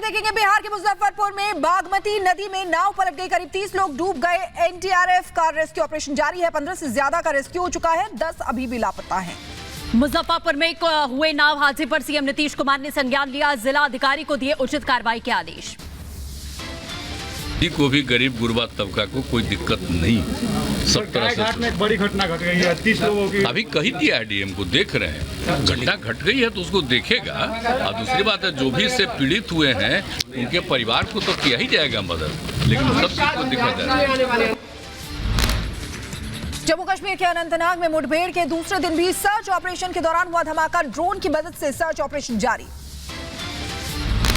खबरें देखेंगे। बिहार के मुजफ्फरपुर में बागमती नदी में नाव पलट गई, करीब 30 लोग डूब गए। एनडीआरएफ का रेस्क्यू ऑपरेशन जारी है। 15 से ज्यादा का रेस्क्यू हो चुका है, 10 अभी भी लापता हैं। मुजफ्फरपुर में हुए नाव हादसे पर सीएम नीतीश कुमार ने संज्ञान लिया, जिला अधिकारी को दिए उचित कार्रवाई के आदेश। को भी गरीब गुरबा तबका को कोई दिक्कत नहीं, सब तरह से। में एक बड़ी घटना घट गई है, 30 लोगों की। अभी कही दिया है डीएम को, देख रहे हैं। घटना घट गई है तो उसको देखेगा। और दूसरी बात है, जो भी इससे पीड़ित हुए हैं उनके परिवार को तो किया ही जाएगा मदद, लेकिन सब चीज को देखा जाएगा। जम्मू कश्मीर के अनंतनाग में मुठभेड़ के दूसरे दिन भी सर्च ऑपरेशन के दौरान हुआ धमाका। ड्रोन की मदद से सर्च ऑपरेशन जारी।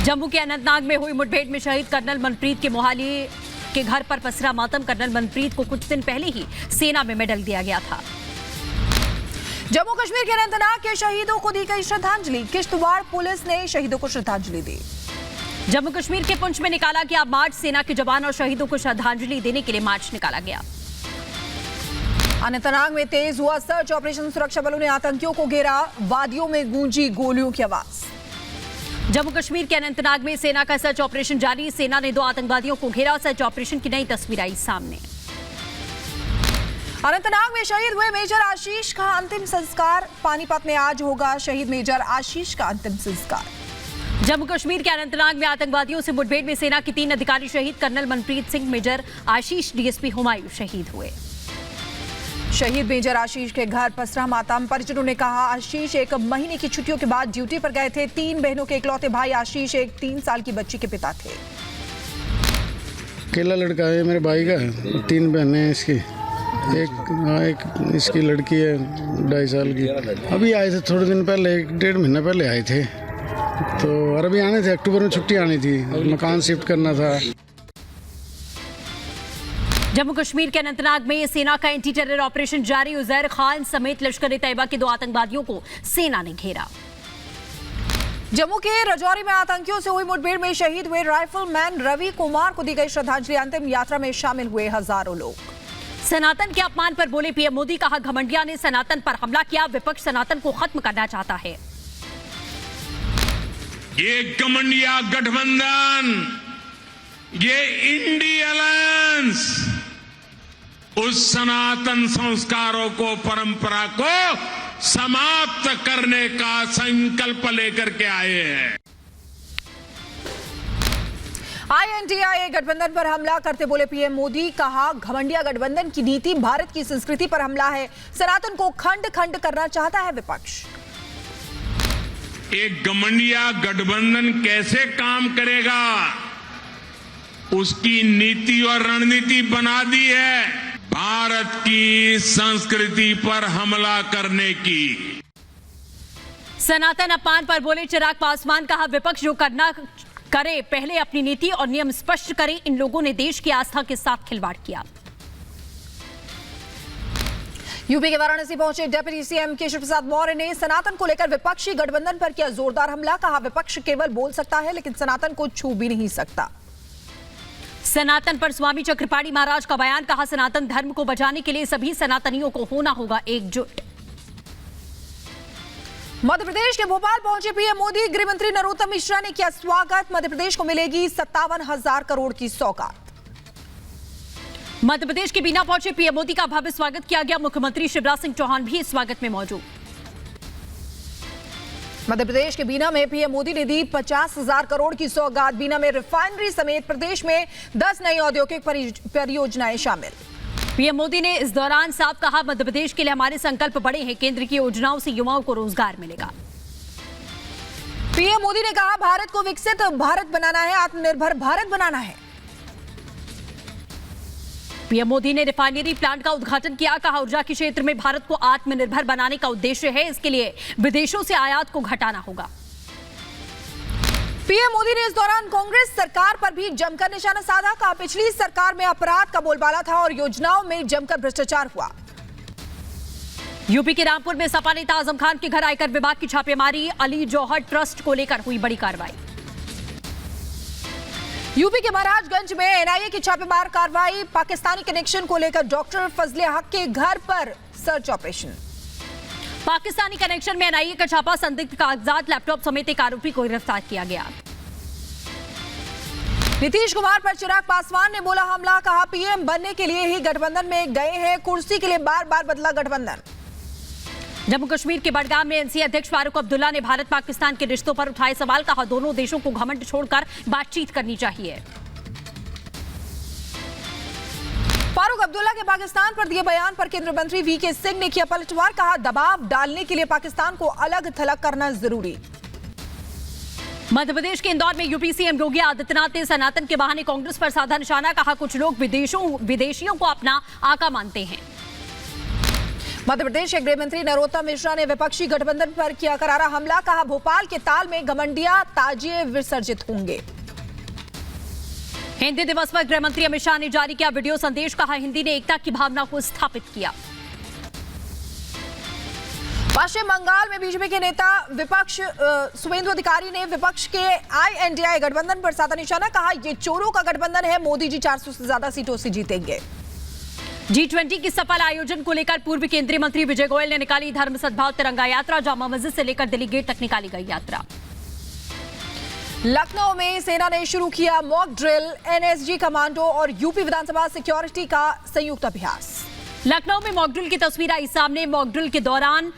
जम्मू के अनंतनाग में हुई मुठभेड़ में शहीद कर्नल मनप्रीत के मोहाली के घर पर पसरा मातम। कर्नल मनप्रीत को कुछ दिन पहले ही सेना में मेडल दिया गया था। जम्मू कश्मीर के अनंतनाग के शहीदों को दी गई श्रद्धांजलि। किश्तवाड़ पुलिस ने शहीदों को श्रद्धांजलि दी। जम्मू कश्मीर के पुंछ में निकाला गया मार्च। सेना के जवान और शहीदों को श्रद्धांजलि देने के लिए मार्च निकाला गया। अनंतनाग में तेज हुआ सर्च ऑपरेशन। सुरक्षा बलों ने आतंकियों को घेरा। वादियों में गूंजी गोलियों की आवाज। जम्मू कश्मीर के अनंतनाग में सेना का सर्च ऑपरेशन जारी। सेना ने 2 आतंकवादियों को घेरा। सर्च ऑपरेशन की नई तस्वीर आई सामने। अनंतनाग में शहीद हुए मेजर आशीष का अंतिम संस्कार। पानीपत में आज होगा शहीद मेजर आशीष का अंतिम संस्कार। जम्मू कश्मीर के अनंतनाग में आतंकवादियों से मुठभेड़ में सेना के 3 अधिकारी शहीद। कर्नल मनप्रीत सिंह, मेजर आशीष, डीएसपी हुमायूं शहीद हुए। शहीद मेजर आशीष के घर पसरा मातम। परिजनों ने कहा, आशीष 1 महीने की छुट्टियों के बाद ड्यूटी पर गए थे। 3 बहनों के इकलौते भाई आशीष एक 3 साल की बच्ची के पिता थे। अकेला लड़का है मेरे भाई का, 3 बहनें हैं इसकी। एक इसकी लड़की है 2.5 साल की। अभी आए थे थोड़े दिन पहले, 1-1.5 महीना पहले आए थे। तो और अभी आने थे, अक्टूबर में छुट्टी आनी थी, मकान शिफ्ट करना था। जम्मू कश्मीर के अनंतनाग में सेना का एंटी टेरर ऑपरेशन जारी। उजैर खान समेत लश्कर-ए-तैयबा के 2 आतंकवादियों को सेना ने घेरा। जम्मू के राजौरी में आतंकियों से हुई मुठभेड़ में शहीद हुए राइफलमैन रवि कुमार को दी गई श्रद्धांजलि। अंतिम यात्रा में शामिल हुए हजारों लोग। सनातन के अपमान पर बोले पीएम मोदी, कहा घमंडिया ने सनातन पर हमला किया। विपक्ष सनातन को खत्म करना चाहता है। ये घमंडिया गठबंधन, ये इंडी अलायंस उस सनातन संस्कारों को, परंपरा को समाप्त करने का संकल्प लेकर के आए हैं। INDIA गठबंधन पर हमला करते बोले पीएम मोदी, कहा घमंडिया गठबंधन की नीति भारत की संस्कृति पर हमला है। सनातन को खंड खंड करना चाहता है विपक्ष। एक घमंडिया गठबंधन कैसे काम करेगा, उसकी नीति और रणनीति बना दी है भारत की संस्कृति पर हमला करने की। सनातन अपमान पर बोले चिराग पासवान, कहा विपक्ष जो करना करे, पहले अपनी नीति और नियम स्पष्ट करे। इन लोगों ने देश की आस्था के साथ खिलवाड़ किया। यूपी के वाराणसी पहुंचे डिप्टी सीएम केशव प्रसाद मौर्य ने सनातन को लेकर विपक्षी गठबंधन पर किया जोरदार हमला। कहा विपक्ष केवल बोल सकता है, लेकिन सनातन को छू भी नहीं सकता। सनातन पर स्वामी चक्रपाणी महाराज का बयान, कहा सनातन धर्म को बचाने के लिए सभी सनातनियों को होना होगा एकजुट। मध्य प्रदेश के भोपाल पहुंचे पीएम मोदी। गृह मंत्री नरोत्तम मिश्रा ने किया स्वागत। मध्य प्रदेश को मिलेगी 57,000 करोड़ की सौगात। मध्य प्रदेश के बीना पहुंचे पीएम मोदी का भव्य स्वागत किया गया। मुख्यमंत्री शिवराज सिंह चौहान भी इस स्वागत में मौजूद। मध्य प्रदेश के बीना में पीएम मोदी ने दी 50,000 करोड़ की सौगात। बीना में रिफाइनरी समेत प्रदेश में 10 नई औद्योगिक परियोजनाएं शामिल। पीएम मोदी ने इस दौरान साफ कहा, मध्य प्रदेश के लिए हमारे संकल्प बड़े हैं। केंद्र की योजनाओं से युवाओं को रोजगार मिलेगा। पीएम मोदी ने कहा, भारत को विकसित भारत बनाना है, आत्मनिर्भर भारत बनाना है। पीएम मोदी ने रिफाइनरी प्लांट का उद्घाटन किया। कहा ऊर्जा के क्षेत्र में भारत को आत्मनिर्भर बनाने का उद्देश्य है। इसके लिए विदेशों से आयात को घटाना होगा। पीएम मोदी ने इस दौरान कांग्रेस सरकार पर भी जमकर निशाना साधा। कहा पिछली सरकार में अपराध का बोलबाला था और योजनाओं में जमकर भ्रष्टाचार हुआ। यूपी के रामपुर में सपा नेता आजम खान के घर आयकर विभाग की छापेमारी। अली जौहर ट्रस्ट को लेकर हुई बड़ी कार्रवाई। यूपी के महाराजगंज में एनआईए की छापेमार कार्रवाई। पाकिस्तानी कनेक्शन को लेकर डॉक्टर फजले हक के घर पर सर्च ऑपरेशन। पाकिस्तानी कनेक्शन में एनआईए का छापा। संदिग्ध कागजात, लैपटॉप समेत एक आरोपी को गिरफ्तार किया गया। नीतीश कुमार पर चिराग पासवान ने बोला हमला, कहा पीएम बनने के लिए ही गठबंधन में गए हैं, कुर्सी के लिए बार बार बदला गठबंधन। जम्मू कश्मीर के बडगाम में एनसीए अध्यक्ष फारूक अब्दुल्ला ने भारत पाकिस्तान के रिश्तों पर उठाए सवाल, कहा दोनों देशों को घमंड छोड़कर बातचीत करनी चाहिए। फारूक अब्दुल्ला के पाकिस्तान पर दिए बयान पर केंद्रीय मंत्री वीके सिंह ने किया पलटवार, कहा दबाव डालने के लिए पाकिस्तान को अलग थलग करना जरूरी। मध्य प्रदेश के इंदौर में यूपी सीएम योगी आदित्यनाथ ने सनातन के बहाने कांग्रेस पर साधा निशाना, कहा कुछ लोग विदेशियों को अपना आका मानते हैं। मध्य प्रदेश के गृह मंत्री नरोत्तम मिश्रा ने विपक्षी गठबंधन पर किया करारा हमला, कहा भोपाल के ताल में घमंडिया ताजिए विसर्जित होंगे। हिंदी दिवस पर गृह मंत्री अमित शाह ने जारी किया वीडियो संदेश, कहा हिंदी ने एकता की भावना को स्थापित किया। पश्चिम बंगाल में बीजेपी के नेता विपक्ष शुभेंदु अधिकारी ने विपक्ष के INDI गठबंधन पर साधा निशाना, कहा ये चोरों का गठबंधन है, मोदी जी 400 से ज्यादा सीटों से जीतेंगे। G20 की सफल आयोजन को लेकर पूर्व केंद्रीय मंत्री विजय गोयल ने निकाली धर्म सद्भाव तिरंगा यात्रा, जामा मस्जिद से लेकर दिल्ली गेट तक निकाली गई यात्रा। लखनऊ में सेना ने शुरू किया मॉक ड्रिल, NSG कमांडो और यूपी विधानसभा सिक्योरिटी का संयुक्त अभ्यास। लखनऊ में मॉक ड्रिल की तस्वीर आई सामने। मॉक ड्रिल के दौरान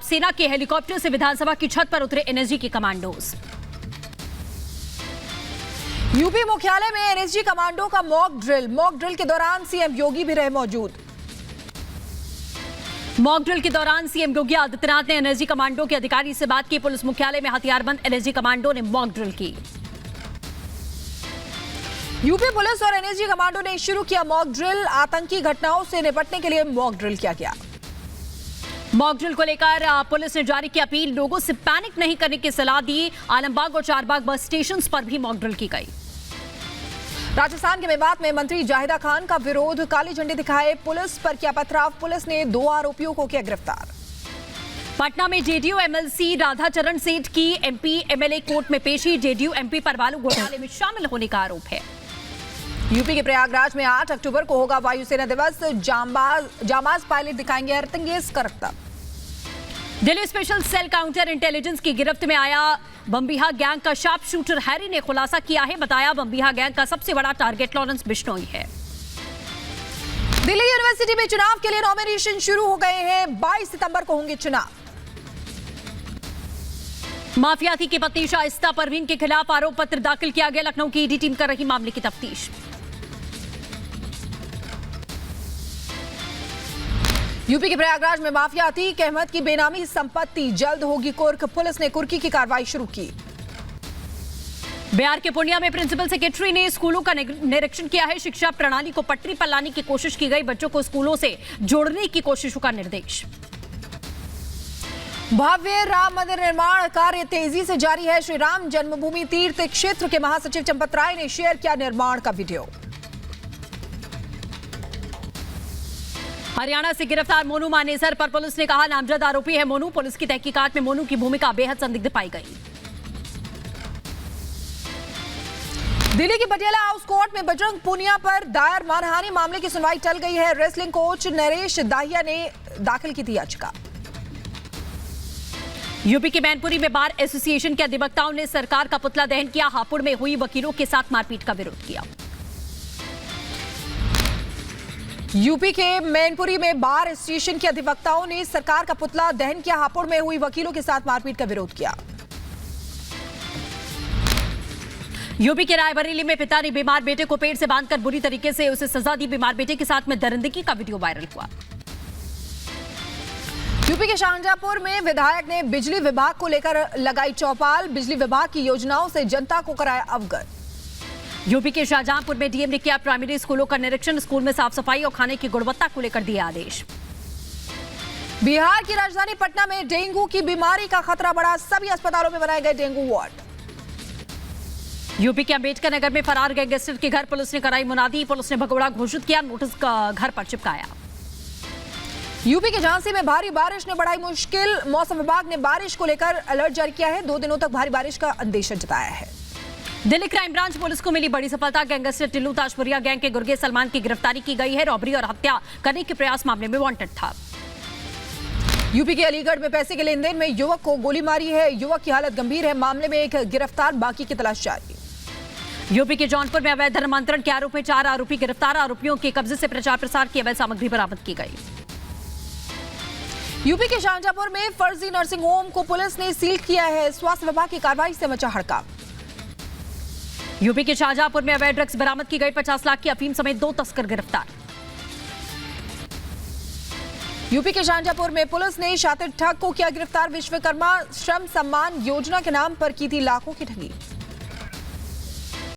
सेना के हेलीकॉप्टर से विधानसभा की छत पर उतरे NSG के कमांडोज। यूपी मुख्यालय में NSG कमांडो का मॉक ड्रिल के दौरान सीएम योगी भी रहे मौजूद। मॉक ड्रिल के दौरान सीएम योगी आदित्यनाथ ने NSG कमांडो के अधिकारी से बात की। पुलिस मुख्यालय में हथियारबंद NSG कमांडो ने मॉक ड्रिल की। यूपी पुलिस और NSG कमांडो ने शुरू किया मॉक ड्रिल, आतंकी घटनाओं से निपटने के लिए मॉक ड्रिल किया गया। मॉक ड्रिल को लेकर पुलिस ने जारी की अपील, लोगों से पैनिक नहीं करने की सलाह दी। आलमबाग और चारबाग बस स्टेशन पर भी मॉक ड्रिल की गई। राजस्थान के मेवात में मंत्री जाहिदा खान का विरोध, काली झंडी दिखाए पुलिस पर किया पथराव, पुलिस ने 2 आरोपियों को किया गिरफ्तार। पटना में JDU MLC राधाचरण सेठ की MP MLA कोर्ट में पेशी, JDU MP पर बालू घोटाले में शामिल होने का आरोप है। यूपी के प्रयागराज में 8 अक्टूबर को होगा वायुसेना दिवस, जांबाज पायलट दिखाएंगे एयरतिंगेस करतब। Delhi special cell counter intelligence की गिरफ्त में आया बम्बिहा गैंग का शार्प शूटर हैरी ने खुलासा किया है, बताया बम्बिहा गैंग का सबसे बड़ा टारगेट लॉरेंस बिश्नोई है। दिल्ली यूनिवर्सिटी में चुनाव के लिए नॉमिनेशन शुरू हो गए हैं, 22 सितंबर को होंगे चुनाव। माफिया थी की पत्नी शाइस्ता परवीन के खिलाफ आरोप पत्र दाखिल किया गया, लखनऊ की ईडी टीम कर रही मामले की तफ्तीश। यूपी के प्रयागराज में माफिया अतीक अहमद की बेनामी संपत्ति जल्द होगी कुर्क, पुलिस ने कुर्की की कार्रवाई शुरू की। बिहार के पूर्णिया में प्रिंसिपल सेक्रेटरी ने स्कूलों का निरीक्षण किया है, शिक्षा प्रणाली को पटरी पर लाने की कोशिश की गई, बच्चों को स्कूलों से जोड़ने की कोशिशों का निर्देश। भव्य राम मंदिर निर्माण कार्य तेजी से जारी है, श्री राम जन्मभूमि तीर्थ क्षेत्र के महासचिव चंपत राय ने शेयर किया निर्माण का वीडियो। हरियाणा से गिरफ्तार मोनू मानेसर पर पुलिस ने कहा नामजद आरोपी है मोनू, पुलिस की तहकीकात में मोनू की भूमिका बेहद संदिग्ध पाई गई। दिल्ली की पटियाला हाउस कोर्ट में बजरंग पूनिया पर दायर मानहानि मामले की सुनवाई टल गई है, रेसलिंग कोच नरेश दाहिया ने दाखिल की थी याचिका। यूपी के मैनपुरी में बार एसोसिएशन के अधिवक्ताओं ने सरकार का पुतला दहन किया, हापुड़ में हुई वकीलों के साथ मारपीट का विरोध किया। यूपी के मैनपुरी में बार एसोसिएशन के अधिवक्ताओं ने सरकार का पुतला दहन किया, हापुड़ में हुई वकीलों के साथ मारपीट का विरोध किया। यूपी के रायबरेली में पिता ने बीमार बेटे को पेट से बांधकर बुरी तरीके से उसे सजा दी, बीमार बेटे के साथ में दरिंदगी का वीडियो वायरल हुआ। यूपी के शाहजहांपुर में विधायक ने बिजली विभाग को लेकर लगाई चौपाल, बिजली विभाग की योजनाओं से जनता को कराया अवगत। यूपी के शाहजहांपुर में डीएम ने किया प्राइमरी स्कूलों का निरीक्षण, स्कूल में साफ सफाई और खाने की गुणवत्ता को लेकर दिए आदेश। बिहार की राजधानी पटना में डेंगू की बीमारी का खतरा बढ़ा, सभी अस्पतालों में बनाए गए डेंगू वार्ड। यूपी के अंबेडकर नगर में फरार गैंगस्टर के घर पुलिस ने कराई मुनादी, पुलिस ने भगोड़ा घोषित किया, नोटिस का घर पर चिपकाया। यूपी के झांसी में भारी बारिश ने बढ़ाई मुश्किल, मौसम विभाग ने बारिश को लेकर अलर्ट जारी किया है, 2 दिनों तक भारी बारिश का अंदेशा जताया है। दिल्ली क्राइम ब्रांच पुलिस को मिली बड़ी सफलता, गैंगस्टर टिल्लू ताजपुरिया गैंग के गुर्गे सलमान की गिरफ्तारी की गई है, रॉबरी और हत्या करने के प्रयास मामले में वांटेड था। यूपी के अलीगढ़ में पैसे के लेन देन में युवक को गोली मारी है, युवक की हालत गंभीर है, मामले में एक गिरफ्तार, बाकी की तलाश जारी। यूपी के जौनपुर में अवैध धर्मांतरण के आरोप में 4 आरोपी गिरफ्तार। आरोपियों के कब्जे से प्रचार प्रसार की अवैध सामग्री बरामद की गई। यूपी के शाहजहांपुर में फर्जी नर्सिंग होम को पुलिस ने सील किया है। स्वास्थ्य विभाग की कार्रवाई से मचा हड़कंप। यूपी के शाहजहांपुर में अवैध ड्रग्स बरामद की गई। 50 लाख की अफीम समेत 2 तस्कर गिरफ्तार। यूपी के शाहजहांपुर में पुलिस ने शातिर ठग को किया गिरफ्तार। विश्वकर्मा श्रम सम्मान योजना के नाम पर की थी लाखों की ठगी।